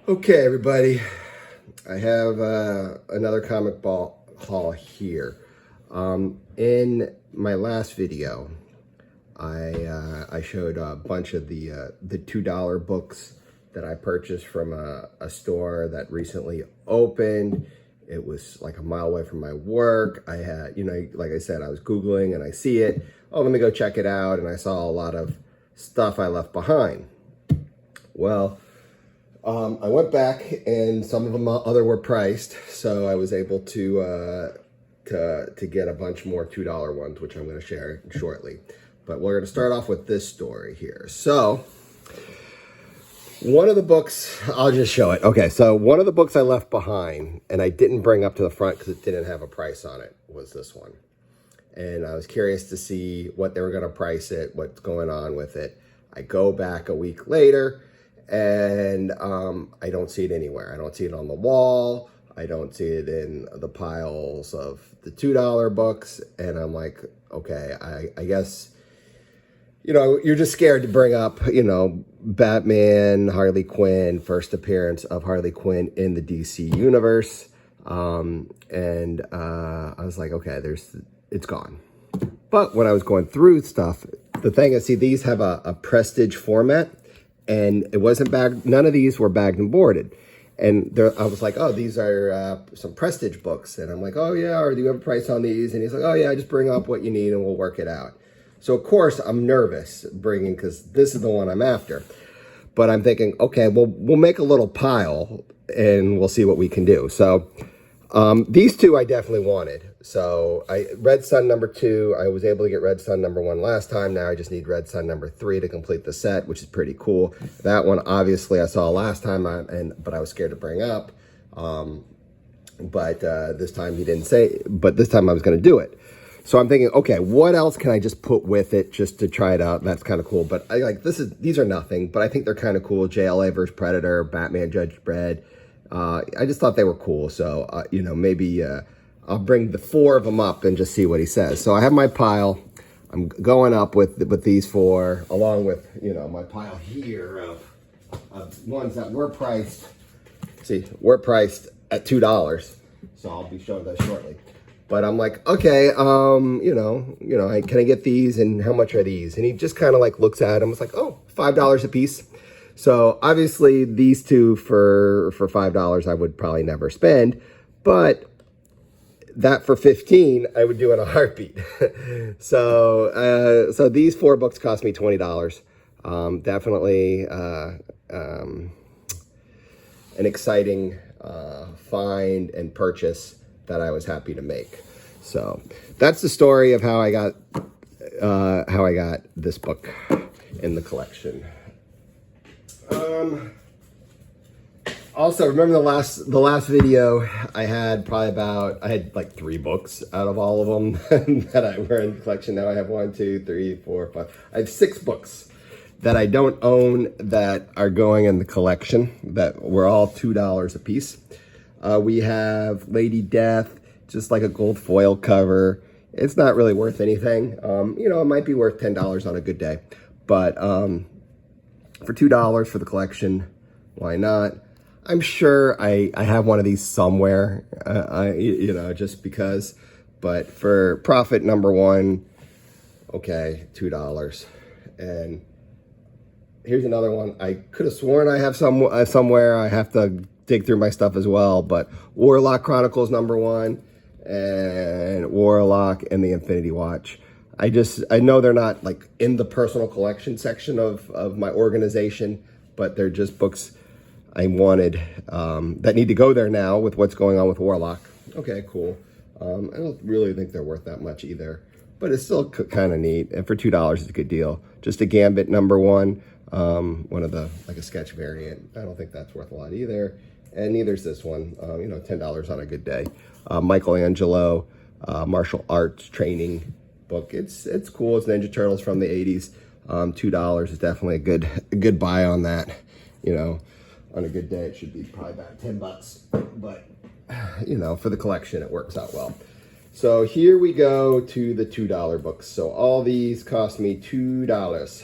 Okay, everybody, I have another comic ball haul here. In my last video, I showed a bunch of the $2 books that I purchased from a store that recently opened. It was like a mile away from my work. I had, like I said, I was Googling and I see it. Oh, let me go check it out. And I saw a lot of stuff I left behind. Well, I went back and some of them other were priced, so I was able to get a bunch more $2 ones, which I'm going to share shortly. But we're going to start off with this story here. So one of the books, I'll just show it. Okay, so one of the books I left behind and I didn't bring up to the front because it didn't have a price on it was this one. And I was curious to see what they were going to price it, what's going on with it. I go back a week later and I don't see it anywhere. I don't see it on the wall. I don't see it in the piles of the $2 books. And I'm like, okay, I guess, you're just scared to bring up, Batman, Harley Quinn, first appearance of Harley Quinn in the DC universe. I was like, okay, it's gone. But when I was going through stuff, the thing is, see, these have a prestige format. And it wasn't bagged, none of these were bagged and boarded. And I was like, oh, these are some prestige books. And I'm like, oh yeah, or do you have a price on these? And he's like, oh yeah, just bring up what you need and we'll work it out. So of course I'm nervous bringing, because this is the one I'm after. But I'm thinking, okay, well, we'll make a little pile and we'll see what we can do. So these two I definitely wanted. So Red Sun #2, I was able to get Red Sun #1 last time. Now I just need Red Sun #3 to complete the set, which is pretty cool. That one, obviously, I saw last time, but I was scared to bring up. This time he didn't say, but this time I was going to do it. So I'm thinking, okay, what else can I just put with it just to try it out? That's kind of cool. But I like these are nothing, but I think they're kind of cool. JLA vs. Predator, Batman Judge Dredd. I just thought they were cool. So, maybe I'll bring the 4 of them up and just see what he says. So I have my pile. I'm going up with these 4, along with, my pile here of ones that were priced. See, we're priced at $2. So I'll be showing that shortly. But I'm like, okay, can I get these and how much are these? And he just kind of like looks at them. It's like, oh, $5 a piece. So obviously these two for $5 I would probably never spend, but that for $15 I would do in a heartbeat. So these 4 books cost me $20. Definitely an exciting find and purchase that I was happy to make. So that's the story of how I got this book in the collection. Also, remember the last video I had like 3 books out of all of them that I were in the collection. Now I have 1, 2, 3, 4, 5. I have 6 books that I don't own that are going in the collection that were all $2 a piece. We have Lady Death, just like a gold foil cover. It's not really worth anything. It might be worth $10 on a good day, but for $2 for the collection, why not? I'm sure I have one of these somewhere, just because. But for profit #1, okay, $2. And here's another one. I could have sworn I have somewhere. I have to dig through my stuff as well. But Warlock Chronicles #1 and Warlock and the Infinity Watch. I know they're not like in the personal collection section of my organization, but they're just books I wanted that need to go there now with what's going on with Warlock. Okay, cool. I don't really think they're worth that much either, but it's still kind of neat. And for $2, it's a good deal. Just a Gambit #1, one of the, like a sketch variant. I don't think that's worth a lot either. And neither is this one, $10 on a good day. Michelangelo, martial arts training book. It's cool. It's Ninja Turtles from the 80s. $2 is definitely a good buy on that. On a good day, it should be probably about $10. But, for the collection, it works out well. So here we go to the $2 books. So all these cost me $2.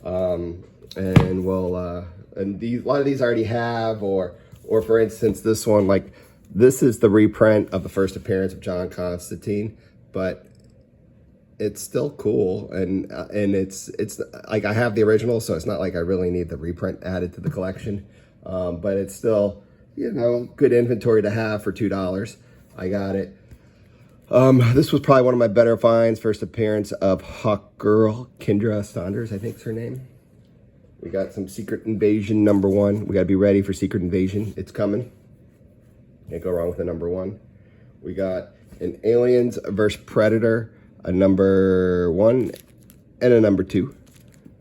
And we'll And a lot of these I already have, or for instance, this one, like this is the reprint of the first appearance of John Constantine, but it's still cool, and it's like I have the original, so it's not like I really need the reprint added to the collection, but it's still, you know, good inventory to have for $2. I got it. This was probably one of my better finds. First appearance of Hawk Girl, Kendra Saunders, I think is her name. We got some Secret Invasion #1. We got to be ready for Secret Invasion. It's coming. Can't go wrong with a #1. We got an Aliens vs. Predator, a #1 and a #2.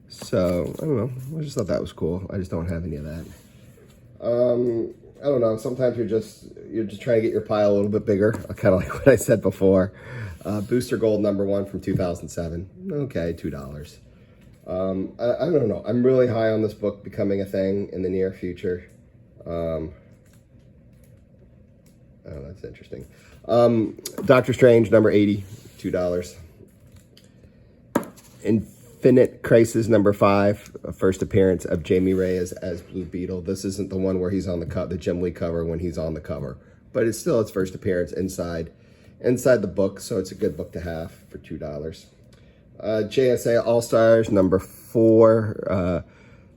So, I don't know. I just thought that was cool. I just don't have any of that. I don't know. Sometimes you're just trying to get your pile a little bit bigger. Kind of like what I said before. Booster Gold #1 from 2007. Okay, $2. I don't know. I'm really high on this book becoming a thing in the near future. Oh, that's interesting. Doctor Strange #80, $2. Infinite Crisis #5, first appearance of Jamie Reyes as Blue Beetle. This isn't the one where he's on the Jim Lee cover when he's on the cover, but it's still its first appearance inside the book, so it's a good book to have for $2. JSA All-Stars #4.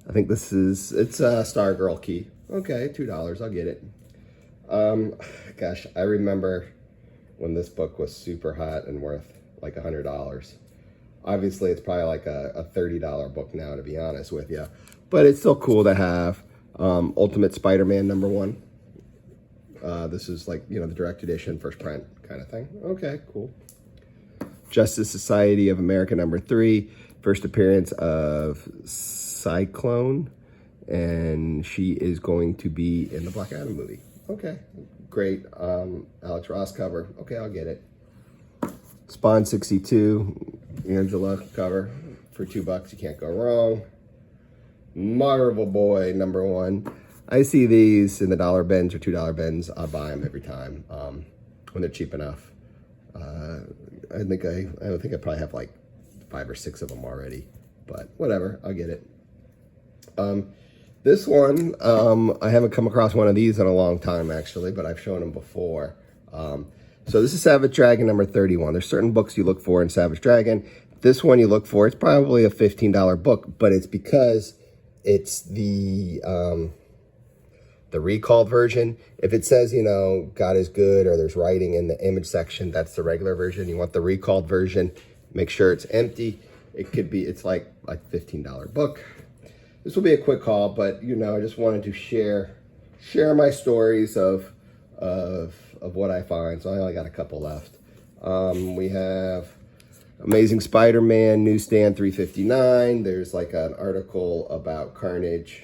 I think it's Stargirl Key. Okay, $2, I'll get it. Gosh, I remember when this book was super hot and worth like $100. Obviously, it's probably like a $30 book now, to be honest with you. But it's still cool to have. Ultimate Spider-Man #1. This is like, you know, the direct edition, first print kind of thing. Okay, cool. Justice Society of America #3. First appearance of Cyclone. And she is going to be in the Black Adam movie. Okay, great. Alex Ross cover. Okay, I'll get it. Spawn 62, Angela cover for $2. You can't go wrong. Marvel Boy #1. I see these in the dollar bins or $2 bins. I'll buy them every time when they're cheap enough. I don't think I probably have like 5 or 6 of them already, but whatever, I'll get it. This one, I haven't come across one of these in a long time actually, but I've shown them before. So this is Savage Dragon #31. There's certain books you look for in Savage Dragon. This one you look for, it's probably a $15 book, but it's because it's the recalled version. If it says, you know, God is good, or there's writing in the image section, that's the regular version. You want the recalled version. Make sure it's empty. It's like a $15 book. This will be a quick haul, but you know, I just wanted to share my stories of what I find. So I only got a couple left. We have Amazing Spider-Man newsstand 359. There's like an article about Carnage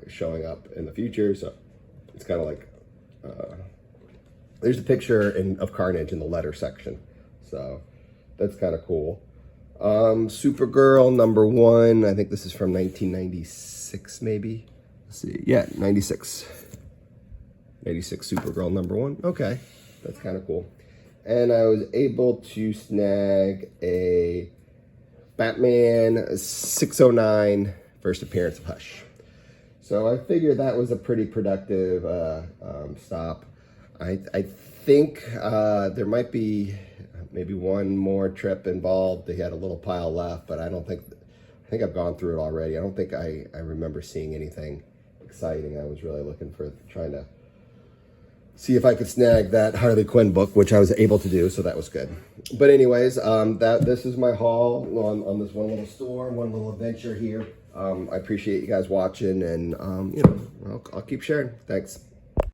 showing up in the future. So it's kind of like, there's a picture of Carnage in the letter section. So that's kind of cool. Supergirl #1. I think this is from 1996, maybe. Let's see. Yeah, 96. 96 Supergirl #1. Okay, that's kind of cool. And I was able to snag a Batman 609 first appearance of Hush. So I figured that was a pretty productive stop. I think there might be maybe one more trip involved. They had a little pile left, but I think I've gone through it already. I don't think I remember seeing anything exciting. I was really looking for trying to see if I could snag that Harley Quinn book, which I was able to do, so that was good. But anyways, this is my haul on this one little store, one little adventure here. I appreciate you guys watching, and you know, I'll keep sharing. Thanks.